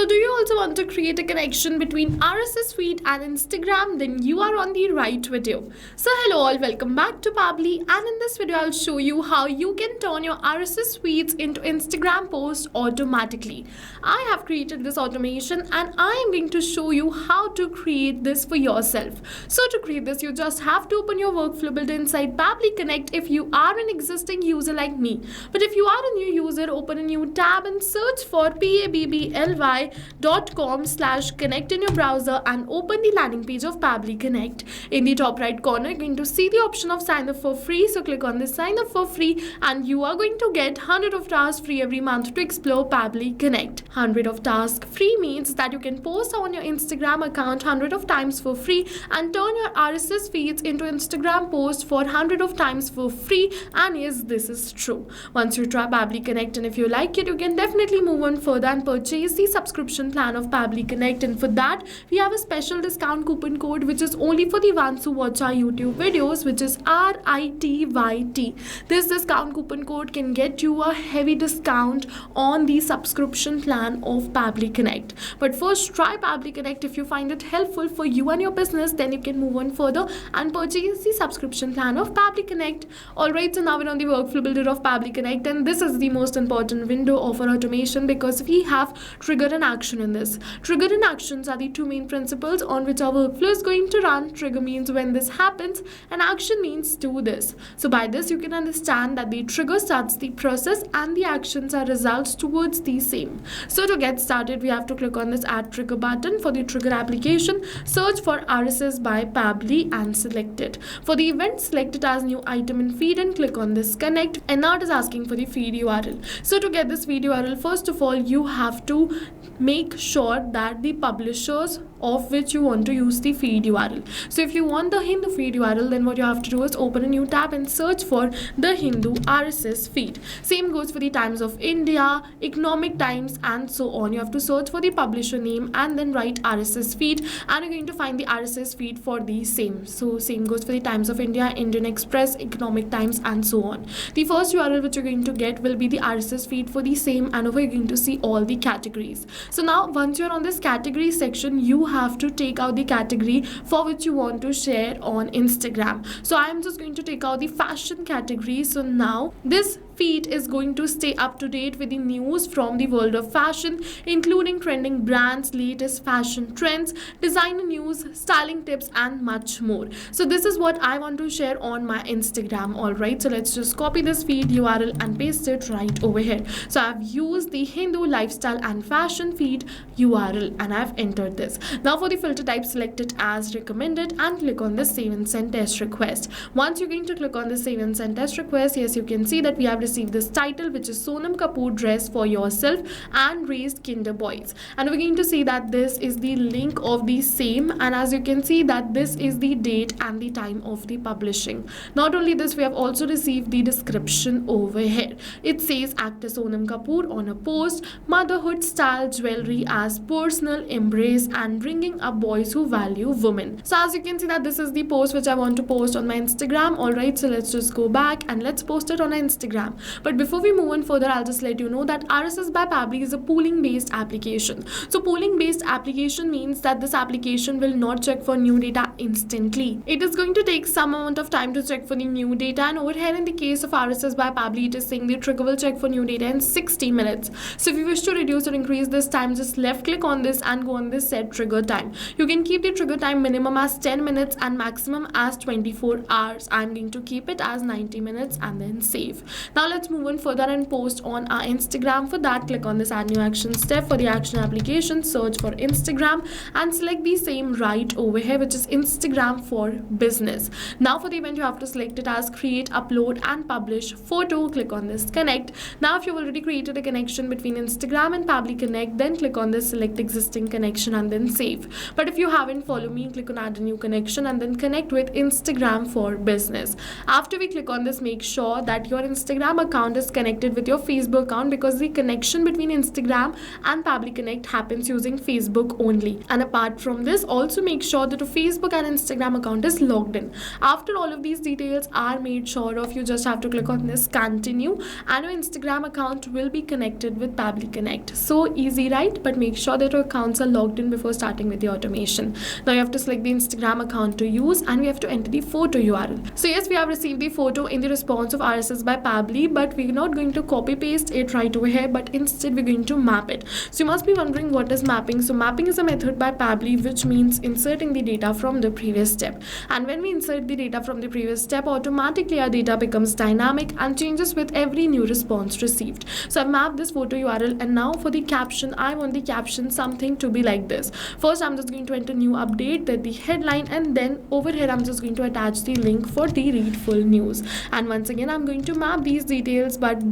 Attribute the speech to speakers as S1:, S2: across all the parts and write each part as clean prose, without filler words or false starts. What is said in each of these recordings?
S1: So do you also want to create a connection between RSS feed and Instagram? Then you are on the right video. So hello all, welcome back to Pabbly, and in this video I'll show you how you can turn your RSS feeds into Instagram posts automatically. I have created this automation and I am going to show you how to create this for yourself. So to create this, you just have to open your workflow builder inside Pabbly Connect if you are an existing user like me. But if you are a new user, open a new tab and search for pabbly.com/connect in your browser and open the landing page of Pabbly Connect. In the top right corner, you're going to see the option of sign up for free. So click on this sign up for free and you are going to get 100 of tasks free every month to explore Pabbly Connect. 100 of tasks free means that you can post on your Instagram account 100 of times for free and turn your RSS feeds into Instagram posts for 100 of times for free. And yes, this is true. Once you try Pabbly Connect and if you like it, you can definitely move on further and purchase the subscription plan of Pabbly Connect. And for that, we have a special discount coupon code which is only for the ones who watch our YouTube videos, which is RITYT. This discount coupon code can get you a heavy discount on the subscription plan of Pabbly Connect. But first, try Pabbly Connect. If you find it helpful for you and your business, then you can move on further and purchase the subscription plan of Pabbly Connect. Alright, so now we're on the workflow builder of Pabbly Connect, and this is the most important window of our automation because we have trigger and action in this. Trigger and actions are the two main principles on which our workflow is going to run. Trigger means when this happens and action means do this. So by this you can understand that the trigger starts the process and the actions are results towards the same. So to get started, we have to click on this add trigger button. For the trigger application, search for RSS by Pabbly and select it. For the event, select it as new item in feed and click on this connect, and now it is asking for the feed URL. So to get this feed URL, first of all you have to make sure that the publishers of which you want to use the feed URL. So if you want the Hindu feed URL, then what you have to do is open a new tab and search for the Hindu RSS feed. Same goes for the Times of India, Economic Times, and so on. You have to search for the publisher name and then write RSS feed, and you're going to find the RSS feed for the same. So same goes for the Times of India, Indian Express, Economic Times, and so on. The first URL which you're going to get will be the RSS feed for the same, and over you're going to see all the categories. So now once you're on this category section, you have to take out the category for which you want to share on Instagram. So I'm just going to take out the fashion category. So now this feed is going to stay up to date with the news from the world of fashion, including trending brands, latest fashion trends, designer news, styling tips, and much more. So this is what I want to share on my Instagram. Alright, so let's just copy this feed URL and paste it right over here. So I've used the Hindu lifestyle and fashion feed URL and I've entered this. Now for the filter type, select it as recommended and click on the save and send test request. Once you're going to click on the save and send test request, yes, you can see that we have received this title, which is Sonam Kapoor dress for yourself and raised kinder boys, and we're going to see that this is the link of the same, and as you can see that this is the date and the time of the publishing. Not only this, we have also received the description over here. It says actor Sonam Kapoor on a post, motherhood style jewelry as personal embrace and bringing up boys who value women. So as you can see that this is the post which I want to post on my Instagram. Alright, so let's just go back and let's post it on our Instagram. But before we move on further, I'll just let you know that RSS by Pabbly is a pooling based application. So pooling based application means that this application will not check for new data instantly. It is going to take some amount of time to check for the new data, and over here in the case of RSS by Pabbly, it is saying the trigger will check for new data in 60 minutes. So if you wish to reduce or increase this time, just left click on this and go on this set trigger time. You can keep the trigger time minimum as 10 minutes and maximum as 24 hours. I'm going to keep it as 90 minutes and then save. Now let's move on further and post on our Instagram. For that, click on this add new action step. For the action application, search for Instagram and select the same right over here, which is Instagram for business. Now for the event, you have to select it as create, upload, and publish photo. Click on this connect. Now if you've already created a connection between Instagram and Pabbly Connect, then click on this select existing connection and then save. But if you haven't, follow me, click on add a new connection and then connect with Instagram for business. After we click on this, make sure that your Instagram Instagram account is connected with your Facebook account, because the connection between Instagram and Pabbly Connect happens using Facebook only. And apart from this, also make sure that your Facebook and Instagram account is logged in. After all of these details are made sure of, you just have to click on this continue, and your Instagram account will be connected with Pabbly Connect. So easy, right? But make sure that your accounts are logged in before starting with the automation. Now you have to select the Instagram account to use, and we have to enter the photo URL. So yes, we have received the photo in the response of RSS by Pabbly, but we're not going to copy paste it right over here, but instead we're going to map it. So you must be wondering, what is mapping? So mapping is a method by Pabbly which means inserting the data from the previous step. And when we insert the data from the previous step, automatically our data becomes dynamic and changes with every new response received. So I've mapped this photo URL, and now for the caption, I want the caption something to be like this. First, I'm just going to enter new update, then the headline, and then over here I'm just going to attach the link for the read full news. And once again, I'm going to map these details, but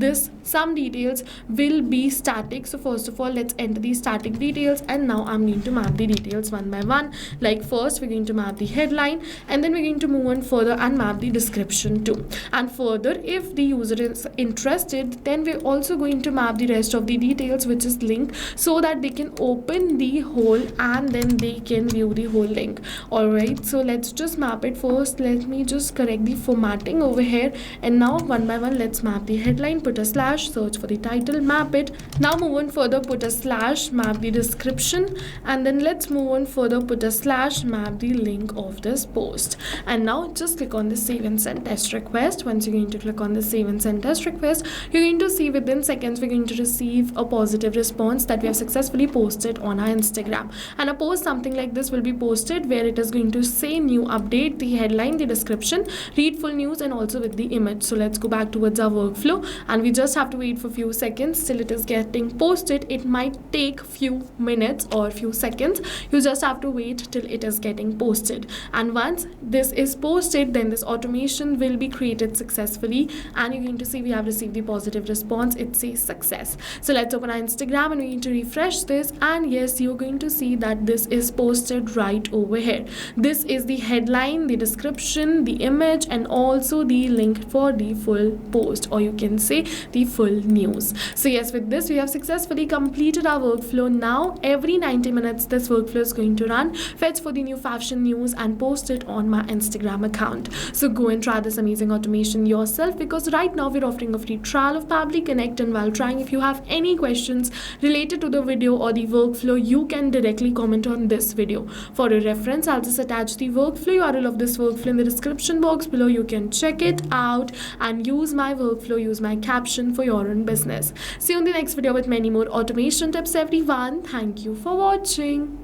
S1: some details will be static. So first of all, let's enter the static details, and now I'm going to map the details one by one. Like first, we're going to map the headline, and then we're going to move on further and map the description too. And further, if the user is interested, then we're also going to map the rest of the details, which is link, so that they can open the whole and then they can view the whole link. Alright, so let's just map it first. Let me just correct the formatting over here, and now one by one let's map the headline, put a slash, search for the title, map it. Now move on further, put a slash, map the description, and then let's move on further, put a slash, map the link of this post. And now just click on the save and send test request. Once you're going to click on the save and send test request, you're going to see within seconds we're going to receive a positive response that we have successfully posted on our Instagram. And a post something like this will be posted, where it is going to say new update, the headline, the description, read full news, and also with the image. So let's go back towards our workflow, and we just have to wait for a few seconds till it is getting posted. It might take few minutes or few seconds. You just have to wait till it is getting posted. And once this is posted, then this automation will be created successfully, and you're going to see we have received the positive response. It says success. So let's open our Instagram, and we're going to refresh this, and yes, you're going to see that this is posted right over here. This is the headline, the description, the image, and also the link for the full post, or you can say the full news. So yes, with this we have successfully completed our workflow. Now every 90 minutes this workflow is going to run, fetch for the new fashion news, and post it on my Instagram account. So go and try this amazing automation yourself, because right now we're offering a free trial of Pabbly Connect, and while trying, if you have any questions related to the video or the workflow, you can directly comment on this video. For your reference, I'll just attach the workflow URL of this workflow in the description box below. You can check it out and use my workflow, use my caption for your own business. See you in the next video with many more automation tips, everyone. Thank you for watching.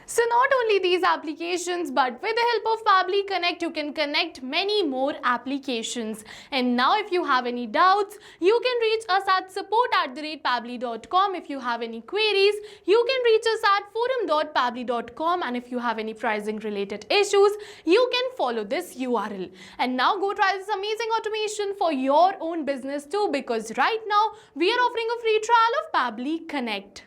S1: So not only these applications, but with the help of Pabbly Connect, you can connect many more applications. And now if you have any doubts, you can reach us at support@pabbly.com. If you have any queries, you can reach us at forum.pabbly.com. And if you have any pricing related issues, you can follow this URL. And now go try this amazing automation for your own business too, because right now we are offering a free trial of Pabbly Connect.